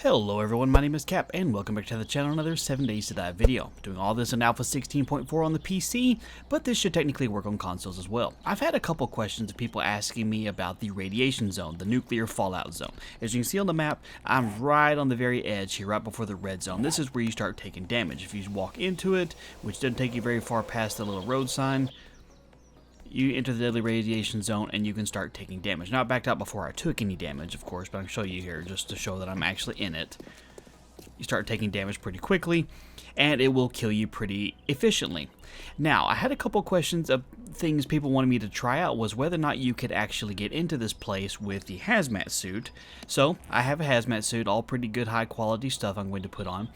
Hello everyone, my name is Cap and welcome back to the channel, another 7 Days to Die video. Doing all this in Alpha 16.4 on the PC, but this should technically work on consoles as well. I've had a couple questions of people asking me about the radiation zone, the nuclear fallout zone. As you can see on the map, I'm right on the very edge here, right before the red zone. This is where you start taking damage. If you walk into it, which doesn't take you very far past the little road sign, you enter the deadly radiation zone and you can start taking damage. Now I backed out before I took any damage, of course, but I'll show you here just to show that I'm actually in it. You start taking damage pretty quickly, and it will kill you pretty efficiently. Now, I had a couple questions of things people wanted me to try out, was whether or not you could actually get into this place with the hazmat suit. So, I have a hazmat suit, all pretty good high quality stuff I'm going to put on.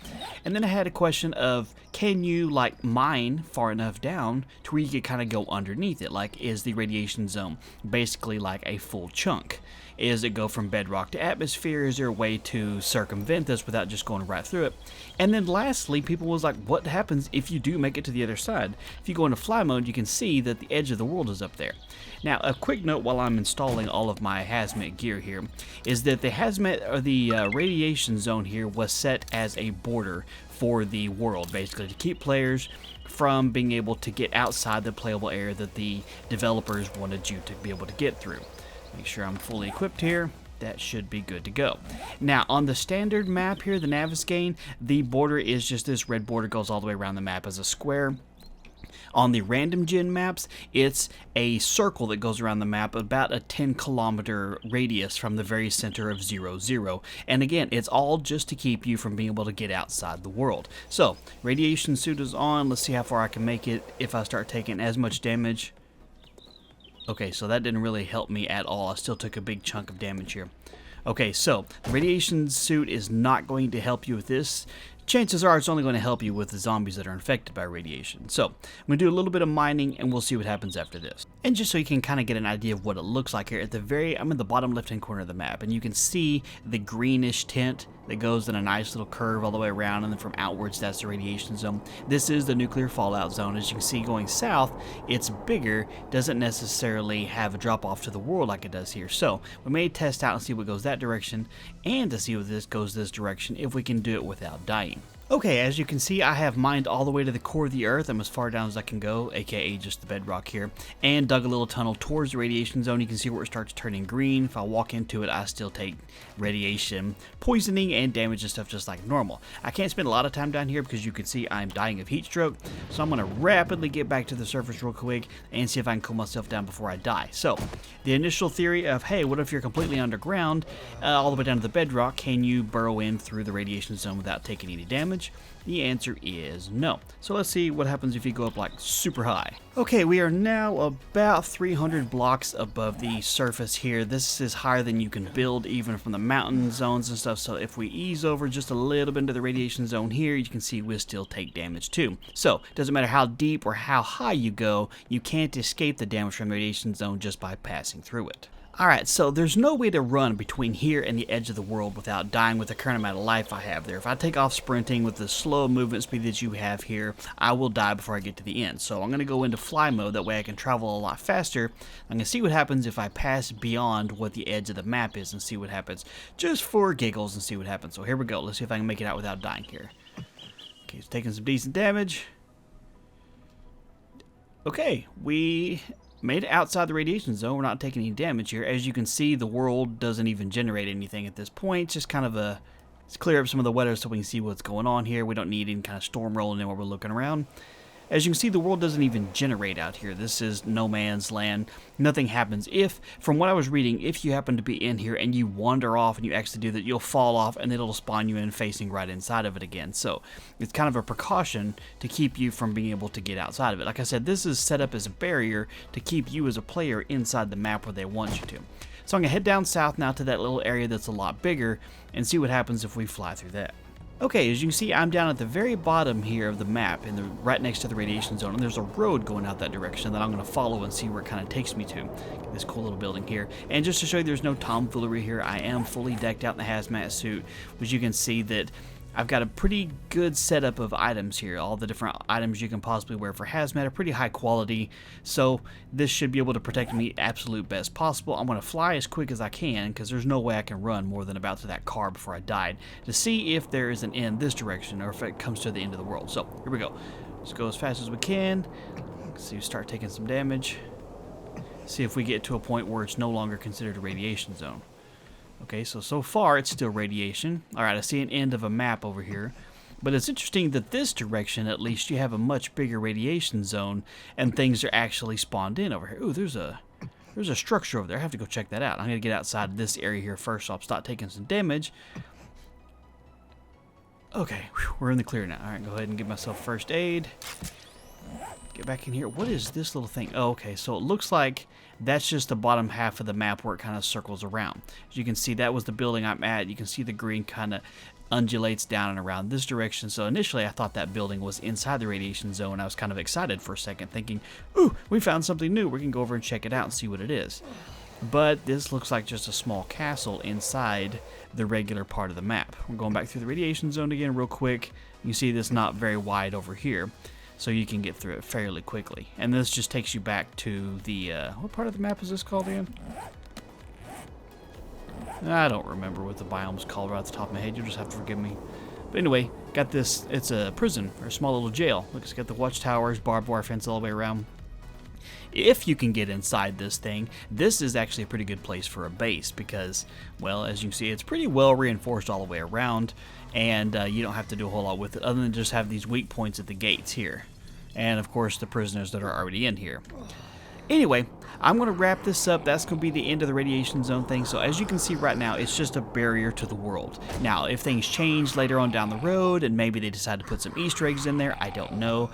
And then I had a question of, can you like mine far enough down to where you could kind of go underneath it? Like, is the radiation zone basically like a full chunk? Is it go from bedrock to atmosphere? Is there a way to circumvent this without just going right through it? And then lastly, people was like, what happens if you do make it to the other side? If you go into fly mode, you can see that the edge of the world is up there. Now, a quick note while I'm installing all of my hazmat gear here is that the hazmat, or the radiation zone here, was set as a border for the world, basically to keep players from being able to get outside the playable area that the developers wanted you to be able to get through. Make sure I'm fully equipped here. That should be good to go. Now, on the standard map here, the Navezgane, the border is just this red border goes all the way around the map as a square. On the random gen maps, it's a circle that goes around the map about a 10-kilometer radius from the very center of 0, and again, it's all just to keep you from being able to get outside the world. So, radiation suit is on. Let's see how far I can make it if I start taking as much damage. Okay, so that didn't really help me at all. I still took a big chunk of damage here. Okay, so the radiation suit is not going to help you with this. Chances are it's only going to help you with the zombies that are infected by radiation. So, I'm going to do a little bit of mining and we'll see what happens after this. And just so you can kind of get an idea of what it looks like here, I'm in the bottom left-hand corner of the map, and you can see the greenish tint that goes in a nice little curve all the way around, and then from outwards, that's the radiation zone. This is the nuclear fallout zone. As you can see, going south, it's bigger, doesn't necessarily have a drop-off to the world like it does here. So, we may test out and see what goes that direction, and to see what this goes this direction, if we can do it without dying. Okay, as you can see, I have mined all the way to the core of the earth. I'm as far down as I can go, aka just the bedrock here, and dug a little tunnel towards the radiation zone. You can see where it starts turning green. If I walk into it, I still take radiation poisoning and damage and stuff just like normal. I can't spend a lot of time down here because you can see I'm dying of heat stroke, so I'm going to rapidly get back to the surface real quick and see if I can cool myself down before I die. So, the initial theory of, hey, what if you're completely underground, all the way down to the bedrock, can you burrow in through the radiation zone without taking any damage? The answer is no. So let's see what happens if you go up like super high. Okay, we are now about 300 blocks above the surface here. This is higher than you can build even from the mountain zones and stuff. So if we ease over just a little bit into the radiation zone here, you can see we'll still take damage too. So it doesn't matter how deep or how high you go, you can't escape the damage from the radiation zone just by passing through it. Alright, so there's no way to run between here and the edge of the world without dying with the current amount of life I have there. If I take off sprinting with the slow movement speed that you have here, I will die before I get to the end. So I'm going to go into fly mode, that way I can travel a lot faster. I'm going to see what happens if I pass beyond what the edge of the map is and see what happens, just for giggles and see what happens. So here we go, let's see if I can make it out without dying here. Okay, it's taking some decent damage. Okay, we made it outside the radiation zone. We're not taking any damage here. As you can see, the world doesn't even generate anything at this point. It's just kind of let's clear up some of the weather so we can see what's going on here. We don't need any kind of storm rolling in while we're looking around. As you can see, the world doesn't even generate out here. This is no man's land. Nothing happens. If, from what I was reading, if you happen to be in here and you wander off and you actually do that, you'll fall off and it'll spawn you in facing right inside of it again. So it's kind of a precaution to keep you from being able to get outside of it. Like I said, this is set up as a barrier to keep you as a player inside the map where they want you to. So I'm going to head down south now to that little area that's a lot bigger and see what happens if we fly through that. Okay, as you can see, I'm down at the very bottom here of the map, right next to the radiation zone, and there's a road going out that direction that I'm going to follow and see where it kind of takes me to. This cool little building here. And just to show you there's no tomfoolery here, I am fully decked out in the hazmat suit, which you can see that I've got a pretty good setup of items here. All the different items you can possibly wear for hazmat are pretty high quality, so this should be able to protect me absolute best possible. I'm going to fly as quick as I can because there's no way I can run more than about to that car before I died to see if there is an end this direction or if it comes to the end of the world. So here we go. Let's go as fast as we can. Let's see, start taking some damage. See if we get to a point where it's no longer considered a radiation zone. Okay, so far it's still radiation. Alright, I see an end of a map over here. But it's interesting that this direction, at least, you have a much bigger radiation zone, and things are actually spawned in over here. Ooh, there's a structure over there. I have to go check that out. I'm going to get outside of this area here first, so I'll start taking some damage. Okay, whew, we're in the clear now. Alright, go ahead and give myself first aid. Get back in here. What is this little thing? Oh, okay, so it looks like that's just the bottom half of the map where it kind of circles around. As you can see, that was the building I'm at. You can see the green kind of undulates down and around this direction. So initially I thought that building was inside the radiation zone. I was kind of excited for a second, thinking, ooh, we found something new. We can go over and check it out and see what it is. But this looks like just a small castle inside the regular part of the map. We're going back through the radiation zone again real quick. You see this not very wide over here, so you can get through it fairly quickly. And this just takes you back to the, what part of the map is this called again? I don't remember what the biome's called right off the top of my head. You'll just have to forgive me. But anyway, got this, it's a prison, or a small little jail. Look, it's got the watchtowers, barbed wire fence all the way around. If you can get inside this thing, this is actually a pretty good place for a base because, well, as you can see, it's pretty well reinforced all the way around, and you don't have to do a whole lot with it other than just have these weak points at the gates here. And, of course, the prisoners that are already in here. Anyway, I'm going to wrap this up. That's going to be the end of the radiation zone thing. So as you can see right now, it's just a barrier to the world. Now, if things change later on down the road and maybe they decide to put some Easter eggs in there, I don't know.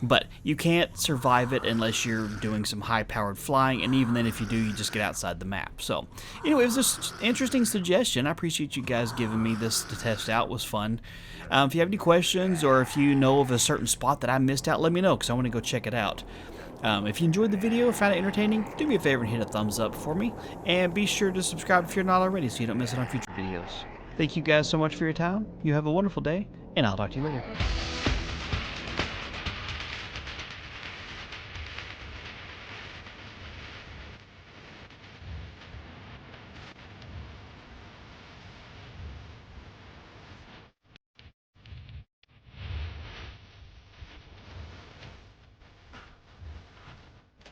But you can't survive it unless you're doing some high-powered flying, and even then if you do, you just get outside the map. So, anyway, it was just an interesting suggestion. I appreciate you guys giving me this to test out. It was fun. If you have any questions or if you know of a certain spot that I missed out, let me know because I want to go check it out. If you enjoyed the video or found it entertaining, do me a favor and hit a thumbs up for me. And be sure to subscribe if you're not already so you don't miss it on future videos. Thank you guys so much for your time. You have a wonderful day, and I'll talk to you later.